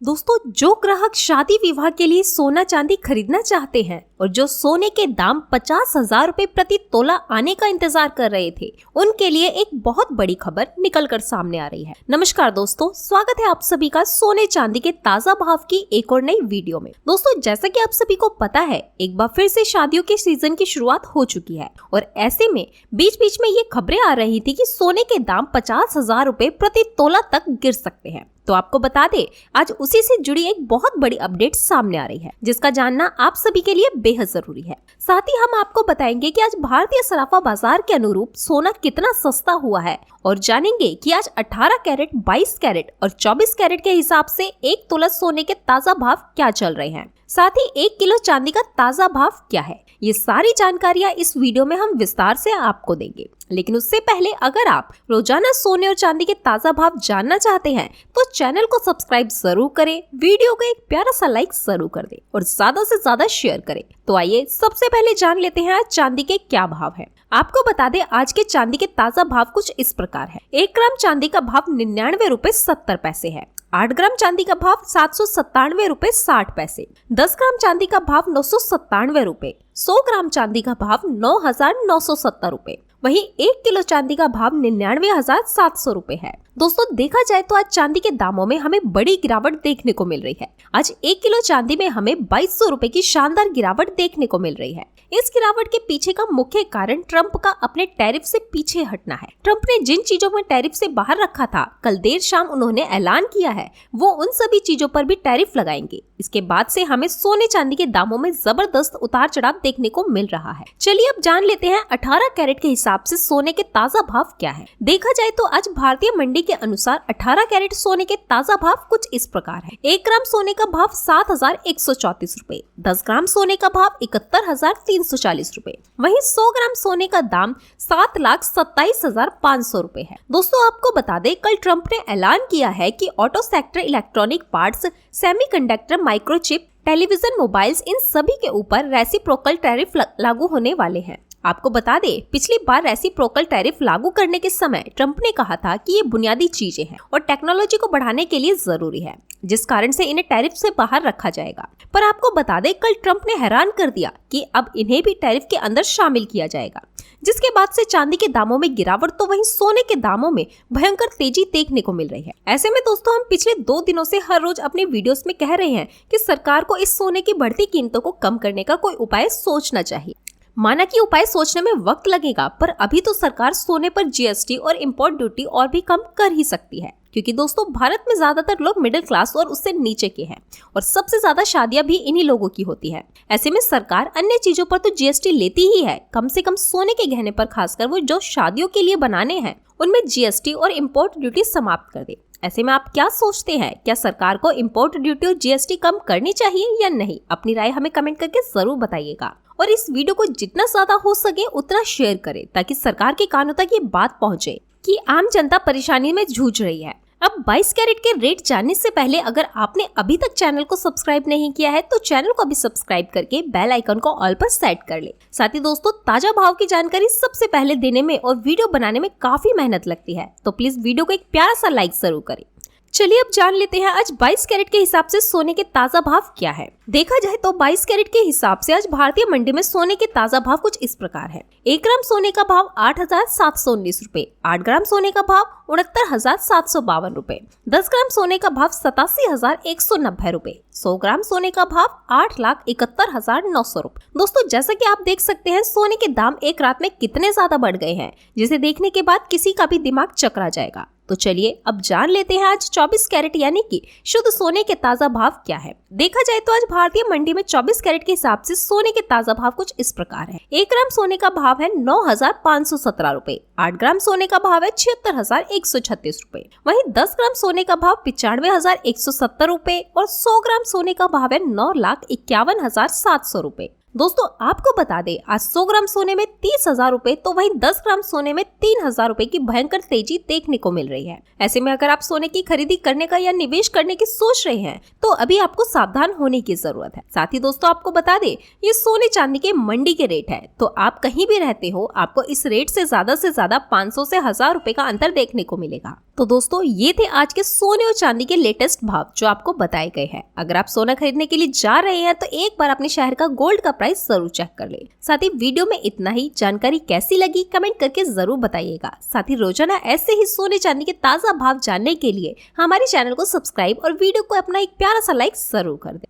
दोस्तों, जो ग्राहक शादी विवाह के लिए सोना चांदी खरीदना चाहते हैं और जो सोने के दाम 50,000 रुपए प्रति तोला आने का इंतजार कर रहे थे, उनके लिए एक बहुत बड़ी खबर निकलकर सामने आ रही है। नमस्कार दोस्तों, स्वागत है आप सभी का सोने चांदी के ताजा भाव की एक और नई वीडियो में। दोस्तों, जैसा कि आप सभी को पता है, एक बार फिर से शादियों के सीजन की शुरुआत हो चुकी है और ऐसे में बीच बीच में ये खबरें आ रही थी कि सोने के दाम 50,000 रुपए प्रति तोला तक गिर सकते हैं। तो आपको बता दे, आज उसी से जुड़ी एक बहुत बड़ी अपडेट सामने आ रही है, जिसका जानना आप सभी के लिए बेहद जरूरी है। साथ ही हम आपको बताएंगे कि आज भारतीय सराफा बाजार के अनुरूप सोना कितना सस्ता हुआ है और जानेंगे कि आज 18 कैरेट, 22 कैरेट और 24 कैरेट के हिसाब से एक तोला सोने के ताजा भाव क्या चल रहे हैं। साथ ही 1 किलो चांदी का ताजा भाव क्या है, ये सारी जानकारियां इस वीडियो में हम विस्तार से आपको देंगे। लेकिन उससे पहले अगर आप रोजाना सोने और चांदी के ताजा भाव जानना चाहते हैं तो चैनल को सब्सक्राइब जरूर करें, वीडियो को एक प्यारा सा लाइक जरूर कर दें और ज्यादा से ज्यादा शेयर करें। तो आइए सबसे पहले जान लेते हैं आज चांदी के क्या भाव है। आपको बता दें, आज के चांदी के ताजा भाव कुछ इस प्रकार है। 1 ग्राम चांदी का भाव 99 रुपए 70 पैसे है। 8 ग्राम चांदी का भाव 797 रुपए 60 पैसे। 10 ग्राम चांदी का भाव 997 रुपए। 100 ग्राम चांदी का भाव 9,970 रुपए। वहीं 1 किलो चांदी का भाव 99,700 रुपए है। दोस्तों, देखा जाए तो आज चांदी के दामों में हमें बड़ी गिरावट देखने को मिल रही है। आज 1 किलो चांदी में हमें 2200 रुपए की शानदार गिरावट देखने को मिल रही है। इस गिरावट के पीछे का मुख्य कारण ट्रंप का अपने टैरिफ से पीछे हटना है। ट्रंप ने जिन चीजों में टैरिफ से बाहर रखा था, कल देर शाम उन्होंने ऐलान किया है वो उन सभी चीजों पर भी टैरिफ लगाएंगे। इसके बाद से हमें सोने चांदी के दामों में जबरदस्त उतार चढ़ाव देखने को मिल रहा है। चलिए अब जान लेते हैं 18 कैरेट के हिसाब से सोने के ताजा भाव क्या है। देखा जाए तो आज भारतीय मंडी के अनुसार 18 कैरेट सोने के ताजा भाव कुछ इस प्रकार है। 1 ग्राम सोने का भाव 7,134 रुपए। 10 ग्राम सोने का भाव 71,340 रुपए। वहीं 100 ग्राम सोने का दाम 7,27,500 रुपए है। दोस्तों, आपको बता दें, कल ट्रंप ने ऐलान किया है कि auto sector, electronic parts, semiconductor, microchip, television, mobiles, इन सभी के ऊपर रेसिप्रोकल टैरिफ लागू होने वाले हैं। आपको बता दें, पिछली बार रेसिप्रोकल टैरिफ लागू करने के समय ट्रंप ने कहा था कि ये बुनियादी चीजें हैं और टेक्नोलॉजी को बढ़ाने के लिए जरूरी है, जिस कारण से इन्हें टैरिफ से बाहर रखा जाएगा। पर आपको बता दें, कल ट्रंप ने हैरान कर दिया कि अब इन्हें भी टैरिफ के अंदर शामिल किया जाएगा, जिसके बाद से चांदी के दामों में गिरावट तो वहीं सोने के दामों में भयंकर तेजी देखने को मिल रही है। ऐसे में दोस्तों, हम पिछले 2 दिनों से हर रोज अपने वीडियोस में कह रहे हैं कि सरकार को इस सोने की बढ़ती कीमतों को कम करने का कोई उपाय सोचना चाहिए। माना कि उपाय सोचने में वक्त लगेगा, पर अभी तो सरकार सोने पर जीएसटी और इंपोर्ट ड्यूटी और भी कम कर ही सकती है, क्योंकि दोस्तों भारत में ज्यादातर लोग मिडिल क्लास और उससे नीचे के हैं और सबसे ज्यादा शादियां भी इन्हीं लोगों की होती है। ऐसे में सरकार अन्य चीजों पर तो जीएसटी लेती ही है, कम से कम सोने के गहने पर, खासकर वो जो शादियों के लिए बनाने हैं, उनमें जीएसटी और इंपोर्ट ड्यूटी समाप्त कर दे। ऐसे में आप क्या सोचते हैं, क्या सरकार को इंपोर्ट ड्यूटी और जीएसटी कम करनी चाहिए या नहीं? अपनी राय हमें कमेंट करके जरूर बताइएगा और इस वीडियो को जितना ज्यादा हो सके उतना शेयर करें, ताकि सरकार के कानों तक ये बात पहुंचे कि आम जनता परेशानी में जूझ रही है। अब 22 कैरेट के रेट जानने से पहले अगर आपने अभी तक चैनल को सब्सक्राइब नहीं किया है तो चैनल को अभी सब्सक्राइब करके बेल आइकन को ऑल पर सेट कर ले। साथ ही दोस्तों, ताजा भाव की जानकारी सबसे पहले देने में और वीडियो बनाने में काफी मेहनत लगती है, तो प्लीज वीडियो को एक प्यारा सा लाइक जरूर करें। चलिए अब जान लेते हैं आज 22 कैरेट के हिसाब से सोने के ताजा भाव क्या है। देखा जाए तो 22 कैरेट के हिसाब से आज भारतीय मंडी में सोने के ताजा भाव कुछ इस प्रकार है। 1 ग्राम सोने का भाव 8,719 रुपए। 8 ग्राम सोने का भाव 69,752 रुपए। 10 ग्राम सोने का भाव 87,190 रुपए। 100 ग्राम सोने का भाव 8,71,900 रुपए। दोस्तों, जैसा कि आप देख सकते हैं, सोने के दाम एक रात में कितने ज्यादा बढ़ गए हैं, जिसे देखने के बाद किसी का भी दिमाग चकरा जाएगा। तो चलिए अब जान लेते हैं आज 24 कैरेट यानी कि शुद्ध सोने के ताजा भाव क्या है। देखा जाए तो आज भारतीय मंडी में 24 कैरेट के हिसाब से सोने के ताजा भाव कुछ इस प्रकार है। 1 ग्राम सोने का भाव है 9,517 रुपए। 8 ग्राम सोने का भाव है 76,136 रुपए। वहीं 10 ग्राम सोने का भाव 95,170 रुपए और 100 ग्राम सोने का भाव है 9,51,700 रुपए। दोस्तों, आपको बता दें, आज 100 ग्राम सोने में 30,000 रुपए तो वहीं 10 ग्राम सोने में 3,000 रुपए की भयंकर तेजी देखने को मिल रही है। ऐसे में अगर आप सोने की खरीदी करने का या निवेश करने की सोच रहे हैं तो अभी आपको सावधान होने की जरूरत है। साथ ही दोस्तों, आपको बता दें, ये सोने चांदी के मंडी के रेट है, तो आप कहीं भी रहते हो आपको इस रेट से ज्यादा 500 से 1,000 रुपए का अंतर देखने को मिलेगा। तो दोस्तों ये थे आज के सोने और चांदी के लेटेस्ट भाव जो आपको बताए गए हैं। अगर आप सोना खरीदने के लिए जा रहे हैं तो एक बार अपने शहर का गोल्ड का प्राइस जरूर चेक कर ले। साथ ही वीडियो में इतना ही। जानकारी कैसी लगी कमेंट करके जरूर बताइएगा। साथ ही रोजाना ऐसे ही सोने चांदी के ताजा भाव जानने के लिए हमारे चैनल को सब्सक्राइब और वीडियो को अपना एक प्यारा सा लाइक जरूर कर दे।